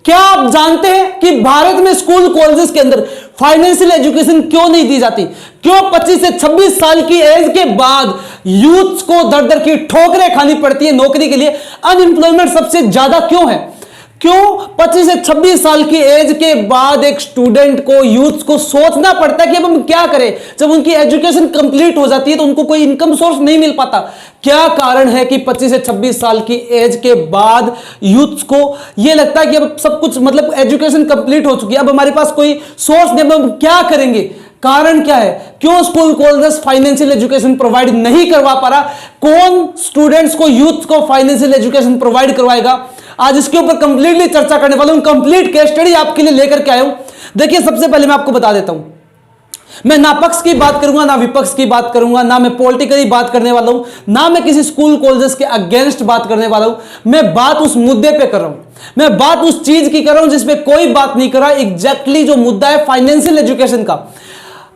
क्या आप जानते हैं कि भारत में स्कूल कॉलेजेस के अंदर फाइनेंशियल एजुकेशन क्यों नहीं दी जाती? क्यों 25 से 26 साल की एज के बाद यूथ को दर दर की ठोकरें खानी पड़ती है नौकरी के लिए? अनएम्प्लॉयमेंट सबसे ज्यादा क्यों है? क्यों 25 से 26 साल की एज के बाद एक स्टूडेंट को, यूथ को सोचना पड़ता है कि अब हम क्या करें? जब उनकी एजुकेशन कंप्लीट हो जाती है तो उनको कोई इनकम सोर्स नहीं मिल पाता। क्या कारण है कि 25 से 26 साल की एज के बाद यूथ को यह लगता है कि अब सब कुछ, मतलब एजुकेशन कंप्लीट हो चुकी है, अब हमारे पास कोई सोर्स नहीं, अब हम क्या करेंगे? कारण क्या है? क्यों school colleges financial education provide नहीं करवा पा रहा? कौन स्टूडेंट्स को, यूथ को फाइनेंशियल एजुकेशन प्रोवाइड करवाएगा? आज इसके ऊपर कंप्लीटली चर्चा करने वाला हूं। कंप्लीट केस स्टडी आपके लिए लेकर के आया हूं। देखिए, सबसे पहले मैं आपको बता देता हूं, मैं ना पक्ष की बात करूंगा ना विपक्ष की बात करूंगा, ना मैं पॉलिटिकली बात करने वाला हूं, ना मैं किसी स्कूल कॉलेजेस के अगेंस्ट बात करने वाला हूं। मैं बात उस मुद्दे पे कर रहा हूं, मैं बात उस चीज की कर रहा हूं जिसपे कोई बात नहीं कर रहा। एग्जैक्टली जो मुद्दा है फाइनेंशियल एजुकेशन का।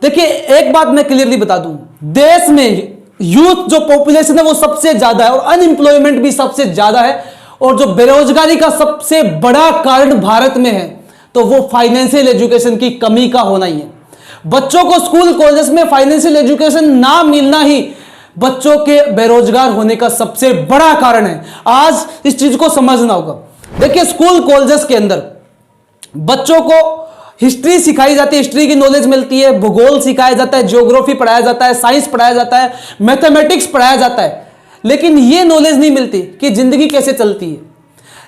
देखिए, एक बात मैं क्लियरली बता दूं, देश में यूथ जो पॉपुलेशन है वो सबसे ज्यादा है और अनएम्प्लॉयमेंट भी सबसे ज्यादा है, और जो बेरोजगारी का सबसे बड़ा कारण भारत में है तो वो फाइनेंशियल एजुकेशन की कमी का होना ही है। बच्चों को स्कूल कॉलेज में फाइनेंशियल एजुकेशन ना मिलना ही बच्चों के बेरोजगार होने का सबसे बड़ा कारण है। आज इस चीज को समझना होगा। देखिए, स्कूल कॉलेजेस के अंदर बच्चों को हिस्ट्री सिखाई जाती है, हिस्ट्री की नॉलेज मिलती है, भूगोल सिखाया जाता है, ज्योग्राफी पढ़ाया जाता है, साइंस पढ़ाया जाता है, मैथमेटिक्स पढ़ाया जाता है, लेकिन यह नॉलेज नहीं मिलती कि जिंदगी कैसे चलती है।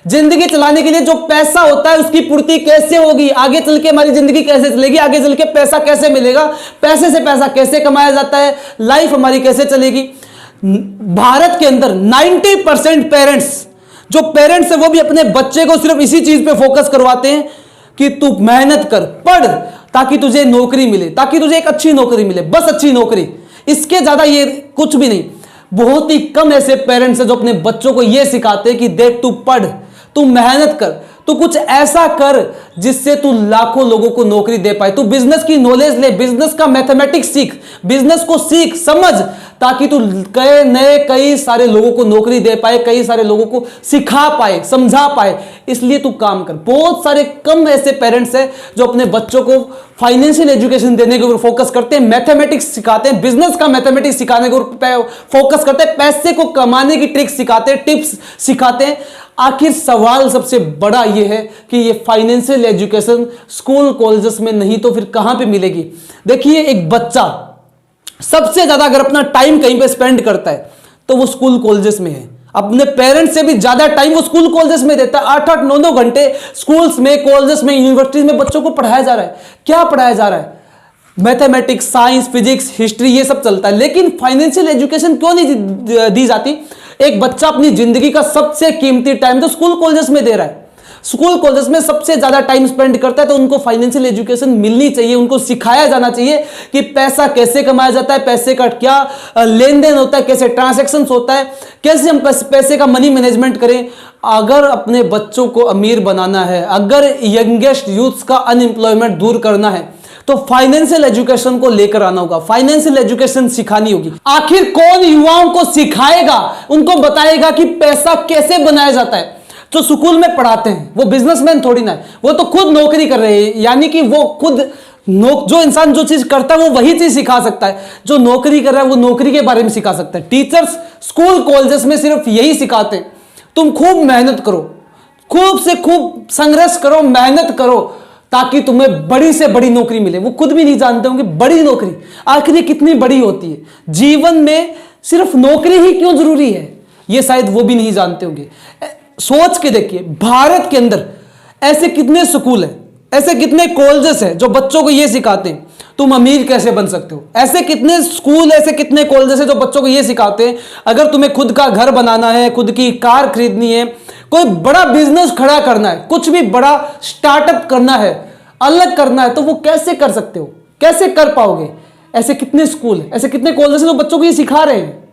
जिंदगी चलाने के लिए जो पैसा होता है उसकी पूर्ति कैसे होगी, आगे चल के हमारी जिंदगी कैसे चलेगी, आगे चल के पैसा कैसे मिलेगा, पैसे से पैसा कैसे कमाया जाता है, लाइफ हमारी कैसे चलेगी। भारत के अंदर 90% पेरेंट्स, जो पेरेंट्स है वो भी अपने बच्चे को सिर्फ इसी चीज पे फोकस करवाते हैं कि तू मेहनत कर, पढ़, ताकि तुझे नौकरी मिले, ताकि तुझे एक अच्छी नौकरी मिले, बस अच्छी नौकरी, इसके ज्यादा ये कुछ भी नहीं। बहुत ही कम ऐसे पेरेंट्स हैं जो अपने बच्चों को यह सिखाते हैं कि देख, तू पढ़, तू मेहनत कर, तू कुछ ऐसा कर जिससे तू लाखों लोगों को नौकरी दे पाए, तू बिजनेस की नॉलेज ले, बिजनेस का मैथमेटिक्स सीख, बिजनेस को सीख, समझ, ताकि तू कई सारे लोगों को नौकरी दे पाए, कई सारे लोगों को सिखा पाए, समझा पाए, इसलिए तू काम कर। बहुत सारे कम ऐसे पेरेंट्स हैं जो अपने बच्चों को फाइनेंशियल एजुकेशन देने के ऊपर फोकस करते हैं, मैथमेटिक्स सिखाते हैं, बिजनेस का मैथमेटिक्स सिखाने के ऊपर फोकस करते हैं, पैसे को कमाने की ट्रिक्स सिखाते हैं, टिप्स सिखाते हैं। आखिर सवाल सबसे बड़ा यह है कि ये फाइनेंशियल एजुकेशन स्कूल कॉलेजेस में नहीं तो फिर कहां पे मिलेगी? देखिए, एक बच्चा सबसे ज्यादा अगर अपना टाइम कहीं पे स्पेंड करता है तो वो स्कूल कॉलेजेस में है। अपने पेरेंट्स से भी ज्यादा टाइम वो स्कूल कॉलेजेस में देता है। 8-8, 9-9 घंटे स्कूल्स में, कॉलेजेस में, यूनिवर्सिटीज में बच्चों को पढ़ाया जा रहा है। क्या पढ़ाया जा रहा है? मैथमेटिक्स, साइंस, फिजिक्स, हिस्ट्री, ये सब चलता है, लेकिन फाइनेंशियल एजुकेशन क्यों नहीं दी जाती? एक बच्चा अपनी जिंदगी का सबसे कीमती टाइम तो स्कूल कॉलेजेस में दे रहा है, स्कूल कॉलेजेस में सबसे ज्यादा टाइम स्पेंड करता है, तो उनको फाइनेंशियल एजुकेशन मिलनी चाहिए, उनको सिखाया जाना चाहिए कि पैसा कैसे कमाया जाता है, पैसे का क्या लेन देन होता है, कैसे ट्रांजैक्शंस होता है, कैसे हम पैसे का मनी मैनेजमेंट करें। अगर अपने बच्चों को अमीर बनाना है, अगर यंगेस्ट यूथ्स का अनएम्प्लॉयमेंट दूर करना है, तो फाइनेंशियल एजुकेशन को लेकर आना होगा, फाइनेंशियल एजुकेशन सिखानी होगी। आखिर कौन युवाओं को सिखाएगा, उनको बताएगा कि पैसा कैसे बनाया जाता है? जो स्कूल में पढ़ाते हैं वो बिजनेसमैन थोड़ी ना है, वो तो खुद नौकरी कर रहे हैं, यानी कि वो खुद जो इंसान जो चीज करता है वो वही चीज सिखा सकता है। जो नौकरी कर रहा है वो नौकरी के बारे में सिखा सकता है। टीचर्स स्कूल कॉलेजेस में सिर्फ यही सिखाते हैं, तुम खूब मेहनत करो, खूब से खूब संघर्ष करो, मेहनत करो, ताकि तुम्हें बड़ी से बड़ी नौकरी मिले। वो खुद भी नहीं जानते होंगे बड़ी नौकरी आखिर कितनी बड़ी होती है, जीवन में सिर्फ नौकरी ही क्यों जरूरी है, ये शायद वो भी नहीं जानते होंगे। सोच के देखिए, भारत के अंदर ऐसे कितने स्कूल हैं, ऐसे कितने कॉलेजेस हैं जो बच्चों को ये सिखाते हैं तुम अमीर कैसे बन सकते हो। ऐसे कितने स्कूल, ऐसे कितने कॉलेजेस हैं जो बच्चों को ये सिखाते हैं अगर तुम्हें खुद का घर बनाना है, खुद की कार खरीदनी है, कोई बड़ा बिजनेस खड़ा करना है, कुछ भी बड़ा स्टार्टअप करना है, अलग करना है, तो वो कैसे कर सकते हो, कैसे कर पाओगे। ऐसे कितने स्कूल हैं, ऐसे कितने कॉलेजेस हैं जो बच्चों को ये सिखा रहे हैं।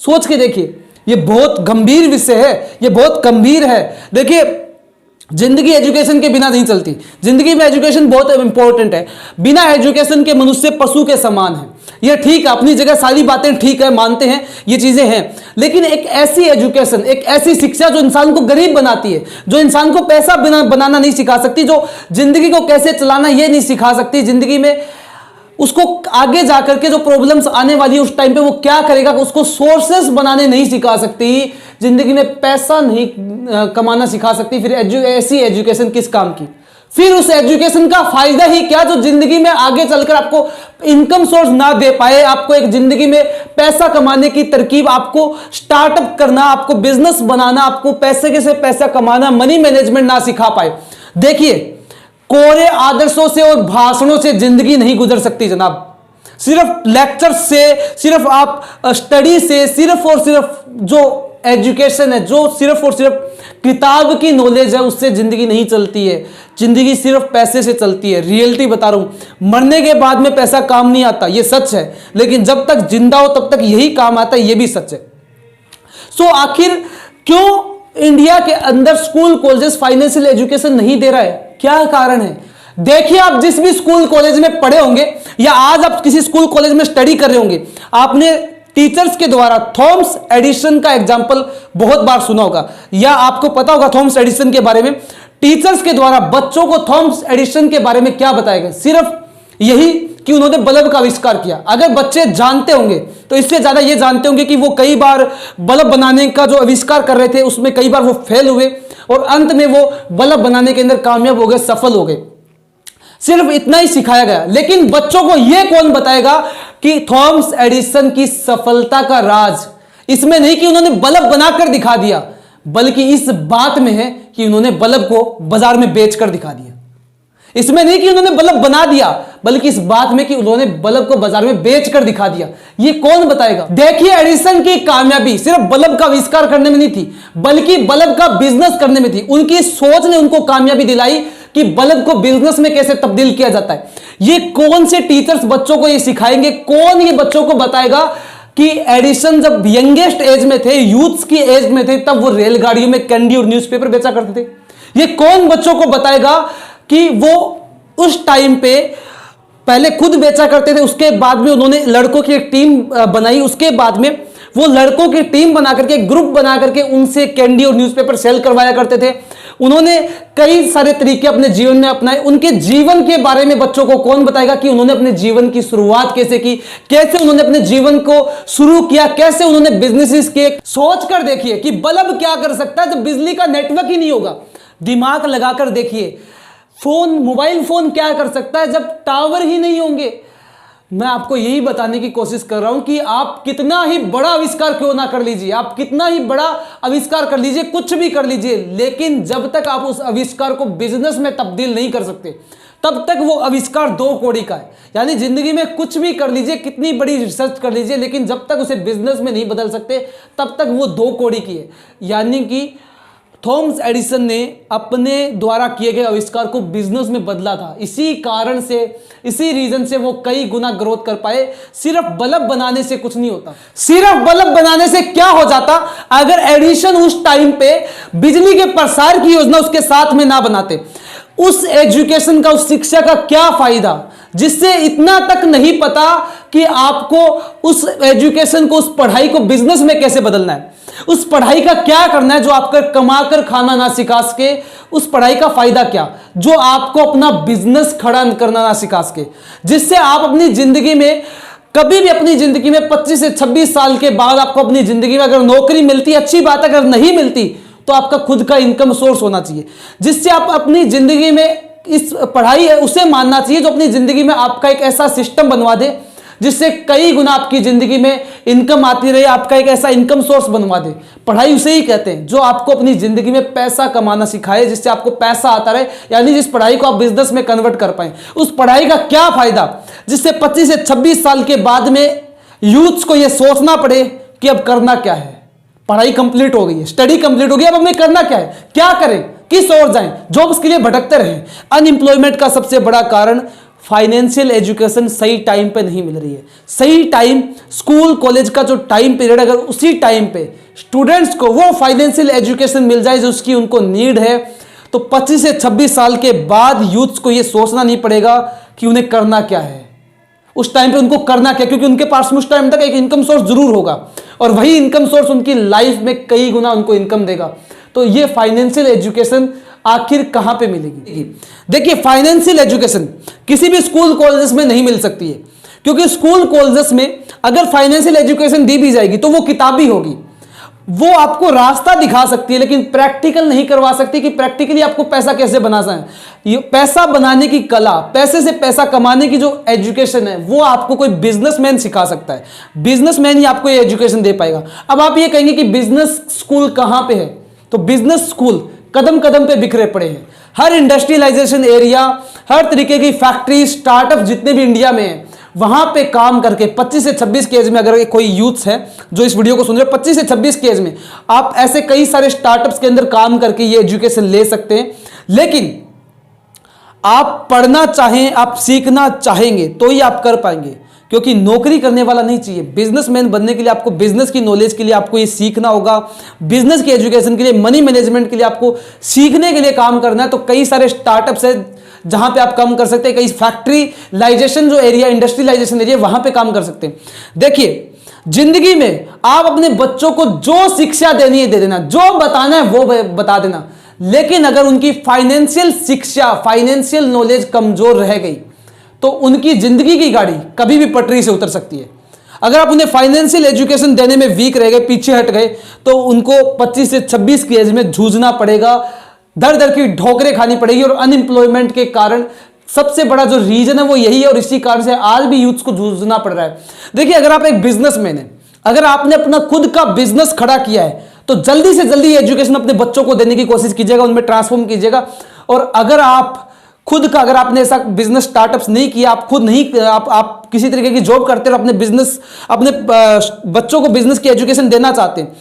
सोच के देखिए, ये बहुत गंभीर विषय है, ये बहुत गंभीर है। देखिए, जिंदगी एजुकेशन के बिना नहीं चलती। जिंदगी में एजुकेशन बहुत इंपॉर्टेंट है। बिना एजुकेशन के मनुष्य पशु के समान है। ये ठीक है, अपनी जगह सारी बातें ठीक है, मानते हैं, ये चीजें हैं, लेकिन एक ऐसी एजुकेशन, एक ऐसी शिक्षा जो इंसान को गरीब बनाती है, जो इंसान को पैसा बनाना नहीं सिखा सकती, जो जिंदगी को कैसे चलाना ये नहीं सिखा सकती, जिंदगी में उसको आगे जाकर के जो प्रॉब्लम्स आने वाली है उस टाइम पे वो क्या करेगा, उसको सोर्सेस बनाने नहीं सिखा सकती, जिंदगी में पैसा नहीं कमाना सिखा सकती, फिर ऐसी एजुकेशन किस काम की? फिर उस एजुकेशन का फायदा ही क्या जो जिंदगी में आगे चलकर आपको इनकम सोर्स ना दे पाए, आपको एक जिंदगी में पैसा कमाने की तरकीब, आपको स्टार्टअप करना, आपको बिजनेस बनाना, आपको पैसे से पैसा कमाना, मनी मैनेजमेंट ना सिखा पाए। देखिए, कोरे आदर्शों से और भाषणों से जिंदगी नहीं गुजर सकती जनाब। सिर्फ लेक्चर से, सिर्फ आप स्टडी से, सिर्फ और सिर्फ जो एजुकेशन है, जो सिर्फ और सिर्फ किताब की नॉलेज है, उससे जिंदगी नहीं चलती है। जिंदगी सिर्फ पैसे से चलती है। रियलिटी बता रहा हूं, मरने के बाद में पैसा काम नहीं आता, ये सच है, लेकिन जब तक जिंदा हो तब तक यही काम आता है, ये भी सच है। सो आखिर क्यों इंडिया के अंदर स्कूल कॉलेजेस फाइनेंशियल एजुकेशन नहीं दे रहा है? क्या कारण है? देखिए, आप जिस भी स्कूल कॉलेज में पढ़े होंगे या आज आप किसी स्कूल कॉलेज में स्टडी कर रहे होंगे, आपने टीचर्स के द्वारा थॉमस एडिसन का एग्जाम्पल बहुत बार सुना होगा, या आपको पता होगा थॉमस एडिसन के बारे में। टीचर्स के द्वारा बच्चों को थॉमस एडिसन के बारे में क्या बताया गया? सिर्फ यही कि उन्होंने बल्ब का आविष्कार किया। अगर बच्चे जानते होंगे तो इससे ज्यादा ये जानते होंगे कि वो कई बार बल्ब बनाने का जो आविष्कार कर रहे थे उसमें कई बार वो फेल हुए और अंत में वो बल्ब बनाने के अंदर कामयाब हो गए, सफल हो गए। सिर्फ इतना ही सिखाया गया, लेकिन बच्चों को यह कौन बताएगा कि थॉमस एडिसन की सफलता का राज इसमें नहीं कि उन्होंने बल्ब बनाकर दिखा दिया, बल्कि इस बात में है कि उन्होंने बल्ब को बाजार में बेचकर दिखा दिया। इसमें नहीं कि उन्होंने बल्ब बना दिया, बल्कि इस बात में कि उन्होंने बल्ब को बाजार में बेचकर दिखा दिया। ये कौन बताएगा? देखिए, एडिसन की कामयाबी सिर्फ बल्ब का आविष्कार करने में नहीं थी, बल्कि बल्ब का बिजनेस करने में थी। उनकी सोच ने उनको कामयाबी दिलाई कि बल्ब को बिजनेस में कैसे तब्दील किया जाता है। ये कौन से टीचर्स बच्चों को ये सिखाएंगे? कौन ये बच्चों को बताएगा कि एडिसन जब यंगेस्ट एज में थे, यूथ की एज में थे, तब वो रेलगाड़ियों में कैंडी और न्यूज़पेपर बेचा करते थे? ये कौन बच्चों को बताएगा कि वो उस टाइम पे पहले खुद बेचा करते थे, उसके बाद में उन्होंने लड़कों की एक टीम बनाई, उसके बाद में वो लड़कों की टीम बना करके, ग्रुप बना करके उनसे कैंडी और न्यूज़पेपर सेल करवाया करते थे। उन्होंने कई सारे तरीके अपने जीवन में अपनाए। उनके जीवन के बारे में बच्चों को कौन बताएगा कि उन्होंने अपने जीवन की शुरुआत कैसे की, कैसे उन्होंने अपने जीवन को शुरू किया, कैसे उन्होंने बिजनेसेस किए। सोच कर देखिए कि बल्ब क्या कर सकता है जब बिजली का नेटवर्क ही नहीं होगा। दिमाग लगाकर देखिए, फोन, मोबाइल फोन क्या कर सकता है जब टावर ही नहीं होंगे। मैं आपको यही बताने की कोशिश कर रहा हूं कि आप कितना ही बड़ा आविष्कार क्यों ना कर लीजिए, आप कितना ही बड़ा आविष्कार कर लीजिए, कुछ भी कर लीजिए, लेकिन जब तक आप उस आविष्कार को बिजनेस में तब्दील नहीं कर सकते, तब तक वो आविष्कार 2 कौड़ी का है। यानी जिंदगी में कुछ भी कर लीजिए, कितनी बड़ी रिसर्च कर लीजिए, लेकिन जब तक उसे बिजनेस में नहीं बदल सकते, तब तक वो 2 कौड़ी की है। यानी कि थॉमस एडिसन ने अपने द्वारा किए गए आविष्कार को बिजनेस में बदला था। इसी कारण से, इसी रीजन से वो कई गुना ग्रोथ कर पाए। सिर्फ बल्ब बनाने से कुछ नहीं होता। सिर्फ बल्ब बनाने से क्या हो जाता अगर एडिसन उस टाइम पे बिजली के प्रसार की योजना उसके साथ में ना बनाते? उस एजुकेशन का, उस शिक्षा का क्या फायदा, जिससे इतना तक नहीं पता कि आपको उस एजुकेशन को, उस पढ़ाई को बिजनेस में कैसे बदलना है, उस पढ़ाई का क्या करना है जो आपको कमाकर खाना ना सिखा सके। उस पढ़ाई का फायदा क्या जो आपको अपना बिजनेस खड़ा करना ना सिखा सके, जिससे आप अपनी जिंदगी में कभी भी, अपनी जिंदगी में 25 से 26 साल के बाद आपको अपनी जिंदगी में अगर नौकरी मिलती, अच्छी बात, अगर नहीं मिलती तो आपका खुद का इनकम सोर्स होना चाहिए, जिससे आप अपनी जिंदगी में, इस पढ़ाई है उसे मानना चाहिए जो अपनी जिंदगी में आपका एक ऐसा सिस्टम बनवा दे जिससे कई गुना आपकी जिंदगी में इनकम आती रहे, आपका एक ऐसा इनकम सोर्स बनवा दे। पढ़ाई उसे ही कहते हैं जो आपको अपनी जिंदगी में पैसा कमाना सिखाए, जिससे आपको पैसा आता रहे, यानी जिस पढ़ाई को आप बिजनेस में कन्वर्ट कर पाए। उस पढ़ाई का क्या फायदा जिससे 25 से 26 साल के बाद में यूथ्स को यह सोचना पड़े कि अब करना क्या है। पढ़ाई कंप्लीट हो गई है, स्टडी कंप्लीट हो गई, अब हमें करना क्या है, क्या करें, किस ओर जाएं, जॉब्स के लिए भटकते रहें। अनएम्प्लॉयमेंट का सबसे बड़ा कारण फाइनेंशियल एजुकेशन सही टाइम पे नहीं मिल रही है। सही टाइम, स्कूल कॉलेज का जो टाइम पीरियड, अगर उसी टाइम पे स्टूडेंट्स को वो फाइनेंशियल एजुकेशन मिल जाए जो उसकी उनको नीड है, तो 25 से 26 साल के बाद यूथ को यह सोचना नहीं पड़ेगा कि उन्हें करना क्या है, उस टाइम पे उनको करना क्या, क्योंकि उनके पास में उस टाइम तक एक इनकम सोर्स जरूर होगा और वही इनकम सोर्स उनकी लाइफ में कई गुना उनको इनकम देगा। तो ये फाइनेंशियल एजुकेशन आखिर कहां पे मिलेगी? देखिए, फाइनेंशियल एजुकेशन किसी भी स्कूल कॉलेजेस में नहीं मिल सकती है, क्योंकि स्कूल कॉलेजेस में अगर फाइनेंशियल एजुकेशन दी भी जाएगी तो वो किताबी होगी, वो आपको रास्ता दिखा सकती है लेकिन प्रैक्टिकल नहीं करवा सकती कि प्रैक्टिकली आपको पैसा कैसे बनाना है। ये पैसा बनाने की कला, पैसे से पैसा कमाने की जो एजुकेशन है वो आपको कोई बिजनेसमैन सिखा सकता है, बिजनेसमैन ही आपको ये एजुकेशन दे पाएगा। अब आप ये कहेंगे कि बिजनेस स्कूल कहां पे है, तो बिजनेस स्कूल कदम कदम पे बिखरे पड़े हैं। हर इंडस्ट्रियलाइजेशन एरिया, हर तरीके की फैक्ट्री, स्टार्टअप जितने भी इंडिया में है, वहां पे काम करके 25 से 26 की एज में अगर कोई यूथ है जो इस वीडियो को सुन रहे हो, 25 से 26 की एज में आप ऐसे कई सारे स्टार्टअप्स के अंदर काम करके ये एजुकेशन ले सकते हैं। लेकिन आप पढ़ना चाहें, आप सीखना चाहेंगे तो ही आप कर पाएंगे, क्योंकि नौकरी करने वाला नहीं चाहिए। बिजनेसमैन बनने के लिए आपको बिजनेस की नॉलेज के लिए आपको ये सीखना होगा, बिजनेस की एजुकेशन के लिए, मनी मैनेजमेंट के लिए आपको सीखने के लिए काम करना है। तो कई सारे स्टार्टअप्स है जहां पे आप काम कर सकते हैं, कई फैक्ट्रीलाइजेशन जो एरिया, इंडस्ट्रियलाइजेशन एरिया, वहां पे काम कर सकते हैं। देखिए, जिंदगी में आप अपने बच्चों को जो शिक्षा देनी है दे देना, जो बताना है वो बता देना, लेकिन अगर उनकी फाइनेंशियल शिक्षा, फाइनेंशियल नॉलेज कमजोर रह गई तो उनकी जिंदगी की गाड़ी कभी भी पटरी से उतर सकती है। अगर आप उन्हें फाइनेंशियल एजुकेशन देने में वीक रह गए, पीछे हट गए, तो उनको 25 से 26 की एज में जूझना पड़ेगा, दर दर की ठोकरें खानी पड़ेगी। और अनएम्प्लॉयमेंट के कारण सबसे बड़ा जो रीजन है वो यही है, और इसी कारण से आज भी यूथ को जूझना पड़ रहा है। देखिए, अगर आप एक बिजनेसमैन है, अगर आपने अपना खुद का बिजनेस खड़ा किया है, तो जल्दी से जल्दी एजुकेशन अपने बच्चों को देने की कोशिश कीजिएगा, उनमें ट्रांसफॉर्म कीजिएगा। और अगर आप खुद का, अगर आपने ऐसा बिजनेस स्टार्टअप्स नहीं किया, आप खुद नहीं, आप किसी तरीके की जॉब करते हो, अपने बिजनेस, अपने बच्चों को बिजनेस की एजुकेशन देना चाहते हैं,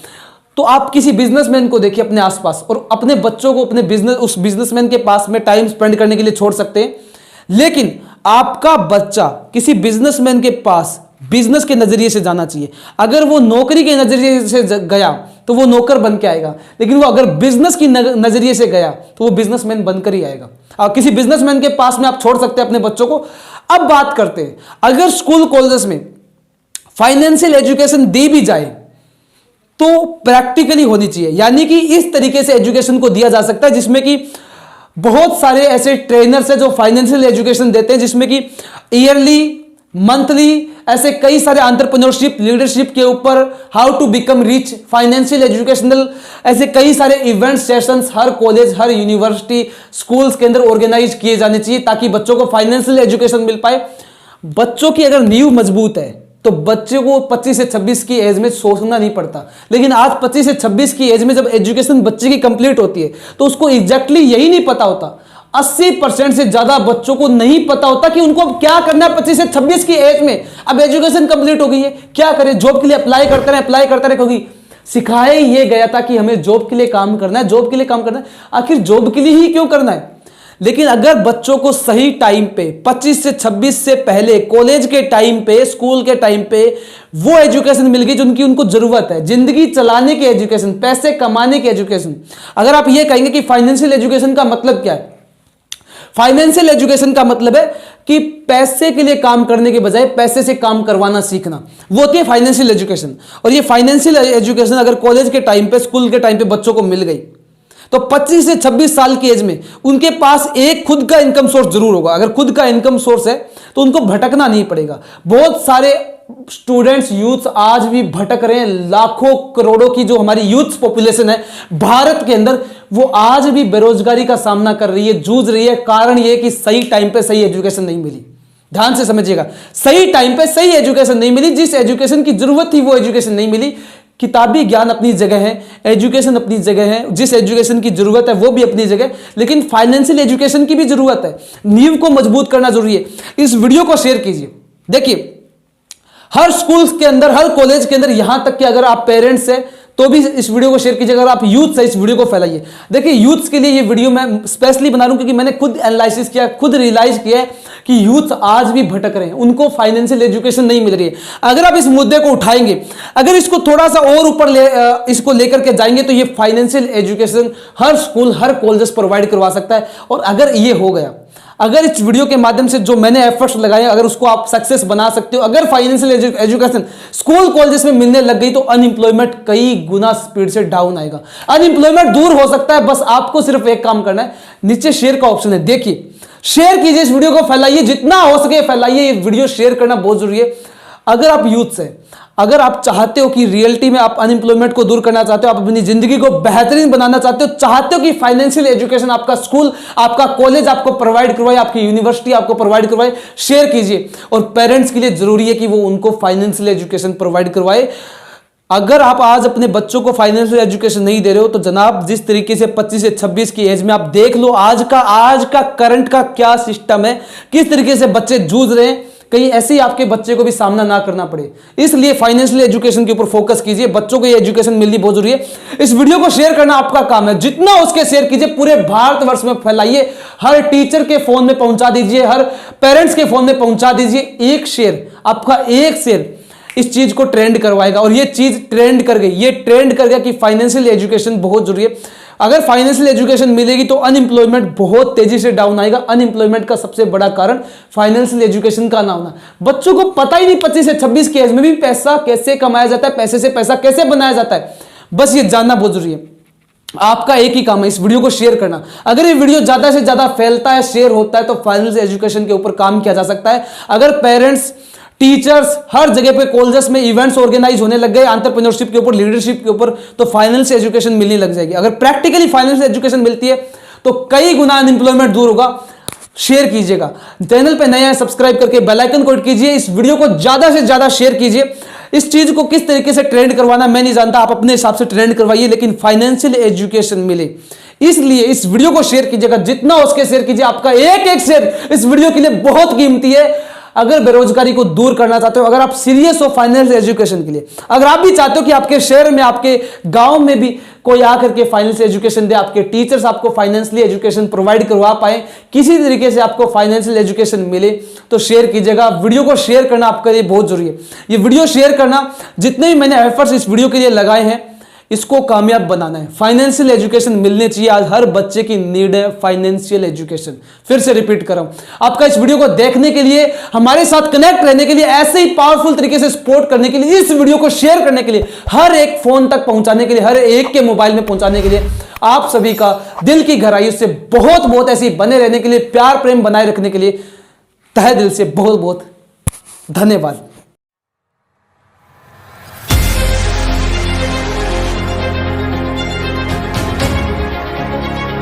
तो आप किसी बिजनेसमैन को देखिए अपने आसपास और अपने बच्चों को अपने बिजनेस, उस बिजनेसमैन के पास में टाइम स्पेंड करने के लिए छोड़ सकते हैं। लेकिन आपका बच्चा किसी बिजनेसमैन के पास बिजनेस के नजरिए से जाना चाहिए। अगर वो नौकरी के नजरिए से गया तो वो नौकर बन के आएगा, लेकिन वो अगर बिजनेस की नजरिए से गया तो वो बिजनेसमैन बनकर ही आएगा। और किसी बिजनेसमैन के पास में आप छोड़ सकते हैं अपने बच्चों को। अब बात करते हैं, अगर स्कूल कॉलेजेस में फाइनेंशियल एजुकेशन दी भी जाए तो प्रैक्टिकली होनी चाहिए, यानी कि इस तरीके से एजुकेशन को दिया जा सकता है जिसमें कि बहुत सारे ऐसे ट्रेनर्स हैं जो फाइनेंशियल एजुकेशन देते हैं, जिसमें कि ईयरली, मंथली ऐसे कई सारे एंटरप्रेन्योरशिप, लीडरशिप के ऊपर, how to become rich, financial educational, ऐसे कई सारे इवेंट सेशंस हर कॉलेज, हर यूनिवर्सिटी, स्कूल्स के अंदर ऑर्गेनाइज किए जाने चाहिए ताकि बच्चों को फाइनेंशियल एजुकेशन मिल पाए। बच्चों की अगर नींव मजबूत है तो बच्चे को 25 से 26 की एज में सोचना नहीं पड़ता। लेकिन आज 25 से 26 की एज में जब एजुकेशन बच्चे की कंप्लीट होती है तो उसको एग्जैक्टली यही नहीं पता होता। 80% से ज्यादा बच्चों को नहीं पता होता कि उनको अब क्या करना है 25 से 26 की एज में। अब एजुकेशन कंप्लीट हो गई है, क्या करें, जॉब के लिए अप्लाई करते रहे, क्योंकि सिखाया ये गया था कि हमें जॉब के लिए काम करना है, जॉब के लिए काम करना है। आखिर जॉब के लिए ही क्यों करना है? लेकिन अगर बच्चों को सही टाइम पे 25 से 26 से पहले, कॉलेज के टाइम पे, स्कूल के टाइम पे वो एजुकेशन मिल गई जो उनको जरूरत है, जिंदगी चलाने की एजुकेशन, पैसे कमाने की एजुकेशन। अगर आप ये कहेंगे कि फाइनेंशियल एजुकेशन का मतलब क्या है, फाइनेंशियल एजुकेशन का मतलब है कि पैसे के लिए काम करने के बजाय पैसे से काम करवाना सीखना, वो होती है फाइनेंशियल एजुकेशन। और ये फाइनेंशियल एजुकेशन अगर कॉलेज के टाइम पे, स्कूल के टाइम पे बच्चों को मिल गई तो 25 से 26 साल की एज में उनके पास एक खुद का इनकम सोर्स जरूर होगा। अगर खुद का इनकम सोर्स है तो उनको भटकना नहीं पड़ेगा। बहुत सारे स्टूडेंट्स, यूथ आज भी भटक रहे हैं। लाखों करोड़ों की जो हमारी यूथ पॉपुलेशन है भारत के अंदर, वो आज भी बेरोजगारी का सामना कर रही है, जूझ रही है। कारण यह कि सही टाइम पे सही एजुकेशन नहीं मिली। ध्यान से समझिएगा, सही टाइम पे सही एजुकेशन नहीं मिली। जिस एजुकेशन की जरूरत थी वो एजुकेशन नहीं मिली। किताबी ज्ञान अपनी जगह है, एजुकेशन अपनी जगह है, जिस एजुकेशन की जरूरत है वो भी अपनी जगह, लेकिन फाइनेंशियल एजुकेशन की भी जरूरत है। नींव को मजबूत करना जरूरी है। इस वीडियो को शेयर कीजिए। देखिए, हर स्कूल के अंदर, हर कॉलेज के अंदर, यहां तक कि अगर आप पेरेंट्स हैं तो भी इस वीडियो को शेयर कीजिए। अगर आप यूथ से इस वीडियो को फैलाइए। देखिए, यूथ्स के लिए ये वीडियो मैं स्पेशली बना रहा हूं क्योंकि मैंने खुद एनालिसिस किया, खुद रियलाइज किया है कि यूथ आज भी भटक रहे हैं, उनको फाइनेंशियल एजुकेशन नहीं मिल रही है। अगर आप इस मुद्दे को उठाएंगे, अगर इसको थोड़ा सा और ऊपर इसको लेकर के जाएंगे, तो ये फाइनेंशियल एजुकेशन हर स्कूल, हर कॉलेज प्रोवाइड करवा सकता है। और अगर ये हो गया, अगर इस वीडियो के माध्यम से जो मैंने एफर्ट्स लगाए, अगर उसको आप सक्सेस बना सकते हो, अगर फाइनेंशियल एजुकेशन स्कूल कॉलेजेस में मिलने लग गई, तो अनएम्प्लॉयमेंट कई गुना स्पीड से डाउन आएगा। अनएम्प्लॉयमेंट दूर हो सकता है। बस आपको सिर्फ एक काम करना है, नीचे शेयर का ऑप्शन है, देखिए, शेयर कीजिए, इस वीडियो को फैलाइए, जितना हो सके फैलाइए। ये वीडियो शेयर करना बहुत जरूरी है। अगर आप यूथ से, अगर आप चाहते हो कि रियलिटी में आप अनएम्प्लॉयमेंट को दूर करना चाहते हो, आप अपनी जिंदगी को बेहतरीन बनाना चाहते हो, चाहते हो कि फाइनेंशियल एजुकेशन आपका स्कूल, आपका कॉलेज आपको प्रोवाइड करवाए, आपकी यूनिवर्सिटी आपको प्रोवाइड करवाए, शेयर कीजिए। और पेरेंट्स के लिए जरूरी है कि वो उनको फाइनेंशियल एजुकेशन प्रोवाइड करवाए। अगर आप आज अपने बच्चों को फाइनेंशियल एजुकेशन नहीं दे रहे हो, तो जनाब जिस तरीके से 25 से 26 की एज में आप देख लो आज का करंट का क्या सिस्टम है, किस तरीके से बच्चे जूझ रहे हैं, कहीं ऐसे ही आपके बच्चे को भी सामना ना करना पड़े। इसलिए फाइनेंशियल एजुकेशन के ऊपर फोकस कीजिए, बच्चों को ये एजुकेशन मिलनी बहुत जरूरी है। इस वीडियो को शेयर करना आपका काम है, जितना उसके शेयर कीजिए, पूरे भारतवर्ष में फैलाइए, हर टीचर के फोन में पहुंचा दीजिए, हर पेरेंट्स के फोन में पहुंचा दीजिए। एक शेयर, आपका एक शेयर इस चीज को ट्रेंड करवाएगा। और ये चीज ट्रेंड कर गई, ये ट्रेंड कर गया कि फाइनेंशियल एजुकेशन बहुत जरूरी है। अगर फाइनेंशियल एजुकेशन मिलेगी तो अनएम्प्लॉयमेंट बहुत तेजी से डाउन आएगा। अनएम्प्लॉयमेंट का सबसे बड़ा कारण फाइनेंशियल एजुकेशन का ना होना। बच्चों को पता ही नहीं 25 से 26 की एज में भी पैसा कैसे कमाया जाता है, पैसे से पैसा कैसे बनाया जाता है, बस ये जानना बहुत जरूरी है। आपका एक ही काम है, इस वीडियो को शेयर करना। अगर ये वीडियो ज्यादा से ज्यादा फैलता है, शेयर होता है, तो फाइनेंशियल एजुकेशन के ऊपर काम किया जा सकता है। अगर पेरेंट्स, टीचर्स, हर जगह पे कॉलेजेस में इवेंट्स ऑर्गेनाइज होने लग गए एंटरप्रेन्योरशिप के ऊपर, लीडरशिप के ऊपर, तो फाइनेंशियल एजुकेशन मिलने लग जाएगी। अगर प्रैक्टिकली फाइनेंशियल एजुकेशन मिलती है तो कई गुना अनएम्प्लॉयमेंट दूर होगा। शेयर कीजिएगा, चैनल पे नए हैं सब्सक्राइब करके बेल आइकन को हिट कीजिए, इस वीडियो को ज्यादा से ज्यादा शेयर कीजिए। इस चीज को किस तरीके से ट्रेंड करवाना मैं नहीं जानता, आप अपने हिसाब से ट्रेंड करवाइए, लेकिन फाइनेंशियल एजुकेशन मिले, इसलिए इस वीडियो को शेयर कीजिएगा, जितना उसके शेयर कीजिए। आपका एक एक शेयर इस वीडियो के लिए बहुत कीमती है। अगर बेरोजगारी को दूर करना चाहते हो, अगर आप सीरियस हो फाइनेंशियल एजुकेशन के लिए, अगर आप भी चाहते हो कि आपके शहर में, आपके गांव में भी कोई आकर के फाइनेंशियल एजुकेशन दे, आपके टीचर्स आपको फाइनेंशियली एजुकेशन प्रोवाइड करवा पाए, किसी तरीके से आपको फाइनेंशियल एजुकेशन मिले, तो शेयर कीजिएगा। वीडियो को शेयर करना आपके लिए बहुत जरूरी है। ये वीडियो शेयर करना, जितने भी मैंने एफर्ट्स इस वीडियो के लिए लगाए हैं, इसको कामयाब बनाना है। फाइनेंशियल एजुकेशन मिलने चाहिए, आज हर बच्चे की नीड है फाइनेंशियल एजुकेशन। फिर से रिपीट कर रहा हूं, आपका इस वीडियो को देखने के लिए, हमारे साथ कनेक्ट रहने के लिए, ऐसे ही पावरफुल तरीके से सपोर्ट करने के लिए, इस वीडियो को शेयर करने के लिए, हर एक फोन तक पहुंचाने के लिए, हर एक के मोबाइल में पहुंचाने के लिए, आप सभी का दिल की गहराइयों से बहुत बहुत ऐसे बने रहने के लिए, प्यार प्रेम बनाए रखने के लिए तहे दिल से बहुत बहुत धन्यवाद।